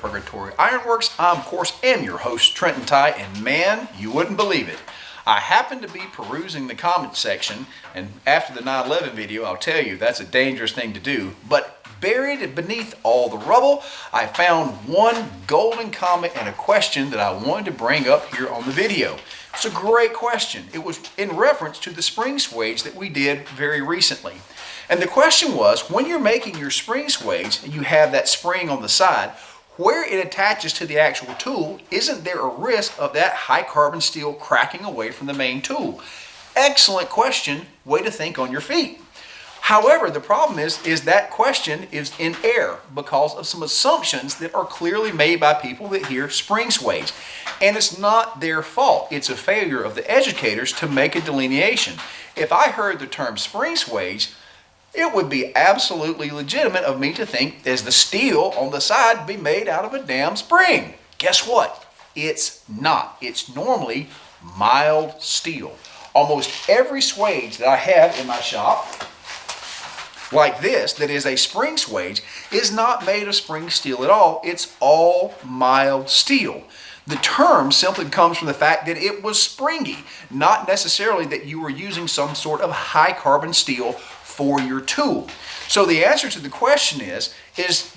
Purgatory Ironworks. I, of course, am your host, Trenton, and man, you wouldn't believe it. I happened to be perusing the comment section, and after the 9/11 video, I'll tell you, that's a dangerous thing to do, but buried beneath all the rubble, I found one golden comment and a question that I wanted to bring up here on the video. It's a great question. It was in reference to the spring swage that we did very recently. And the question was, when you're making your spring swage and you have that spring on the side, where it attaches to the actual tool, isn't there a risk of that high carbon steel cracking away from the main tool? Excellent question. Way to think on your feet. However, the problem is that question is in error because of some assumptions that are clearly made by people that hear spring swage. And it's not their fault. It's a failure of the educators to make a delineation. If I heard the term spring swage, it would be absolutely legitimate of me to think, is the steel on the side be made out of a damn spring? Guess what? It's not. It's normally mild steel. Almost every swage that I have in my shop, like this, that is a spring swage, is not made of spring steel at all. It's all mild steel. The term simply comes from the fact that it was springy, not necessarily that you were using some sort of high carbon steel for your tool. So the answer to the question is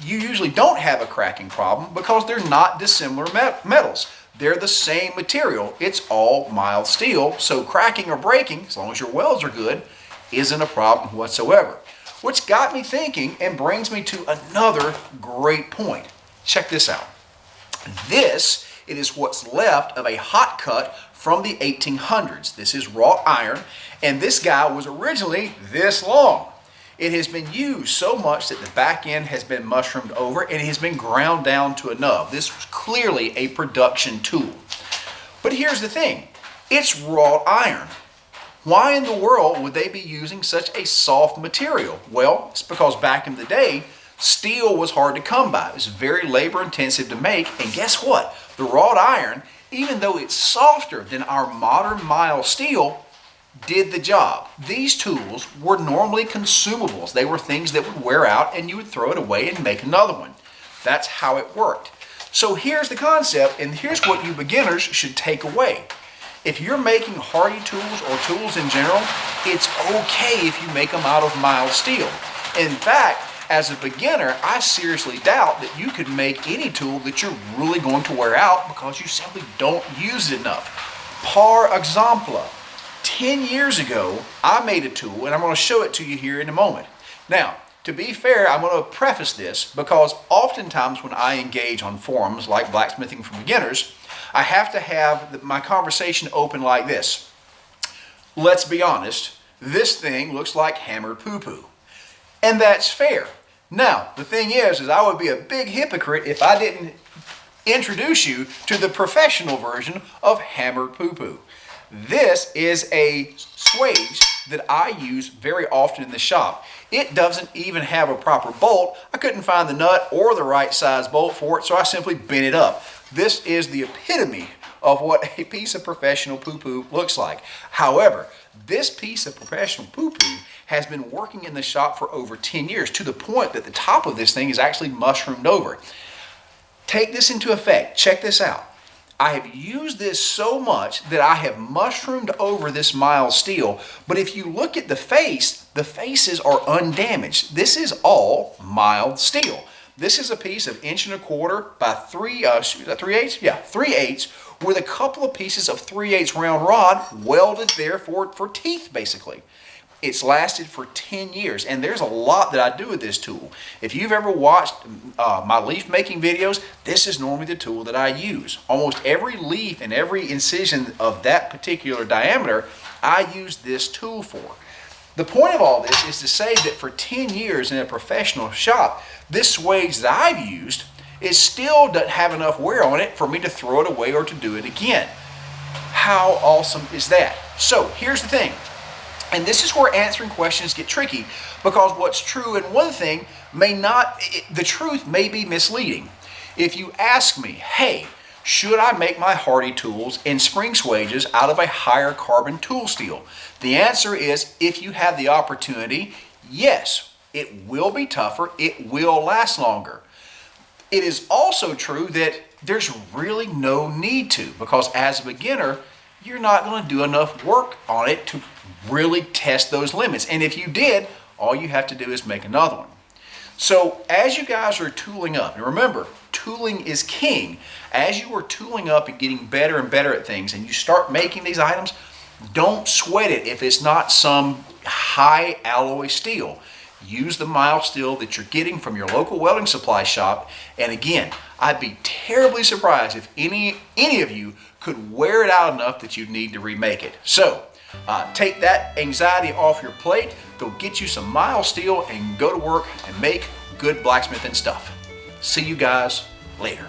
you usually don't have a cracking problem because they're not dissimilar metals. They're the same material. It's all mild steel, so cracking or breaking, as long as your welds are good, isn't a problem whatsoever. Which got me thinking and brings me to another great point. Check this out. It is what's left of a hot cut from the 1800s. This is wrought iron, and this guy was originally this long. It has been used so much that the back end has been mushroomed over and it has been ground down to a nub. This was clearly a production tool. But here's the thing, it's wrought iron. Why in the world would they be using such a soft material? Well, it's because back in the day, steel was hard to come by. It was very labor intensive to make, and guess what? The wrought iron, even though it's softer than our modern mild steel, did the job. These tools were normally consumables. They were things that would wear out and you would throw it away and make another one. That's how it worked. So here's the concept, and here's what you beginners should take away. If you're making hardy tools or tools in general, it's okay if you make them out of mild steel. In fact, as a beginner, I seriously doubt that you could make any tool that you're really going to wear out because you simply don't use it enough. Par exemple, 10 years ago, I made a tool, and I'm going to show it to you here in a moment. Now, to be fair, I'm going to preface this because oftentimes when I engage on forums like Blacksmithing for Beginners, I have to have my conversation open like this. Let's be honest, this thing looks like hammered poo-poo. And that's fair. Now, the thing is I would be a big hypocrite if I didn't introduce you to the professional version of hammered poo-poo. This is a swage that I use very often in the shop. It doesn't even have a proper bolt. I couldn't find the nut or the right size bolt for it, so I simply bent it up. This is the epitome of what a piece of professional poo-poo looks like. However, this piece of professional poo-poo has been working in the shop for over 10 years to the point that the top of this thing is actually mushroomed over. Take this into effect. Check this out. I have used this so much that I have mushroomed over this mild steel, but if you look at the faces are undamaged. This is all mild steel. This is a piece of 1.25 inch by 3/8? Yeah, 3/8 with a couple of pieces of 3/8 round rod welded there for teeth, basically. It's lasted for 10 years, and there's a lot that I do with this tool. If you've ever watched my leaf making videos, this is normally the tool that I use. Almost every leaf and every incision of that particular diameter, I use this tool for. The point of all this is to say that for 10 years in a professional shop, this swage that I've used, it still doesn't have enough wear on it for me to throw it away or to do it again. How awesome is that? So here's the thing. And this is where answering questions get tricky because what's true in one thing the truth may be misleading. If you ask me, hey, should I make my hardy tools in spring swages out of a higher carbon tool steel? The answer is, if you have the opportunity, yes. It will be tougher, it will last longer. It is also true that there's really no need to, because as a beginner, you're not going to do enough work on it to really test those limits. And if you did, all you have to do is make another one. So as you guys are tooling up, and remember, tooling is king. As you are tooling up and getting better and better at things, and you start making these items, don't sweat it if it's not some high alloy steel. Use the mild steel that you're getting from your local welding supply shop. And again, I'd be terribly surprised if any of you could wear it out enough that you'd need to remake it. So take that anxiety off your plate, go get you some mild steel and go to work and make good blacksmithing stuff. See you guys later.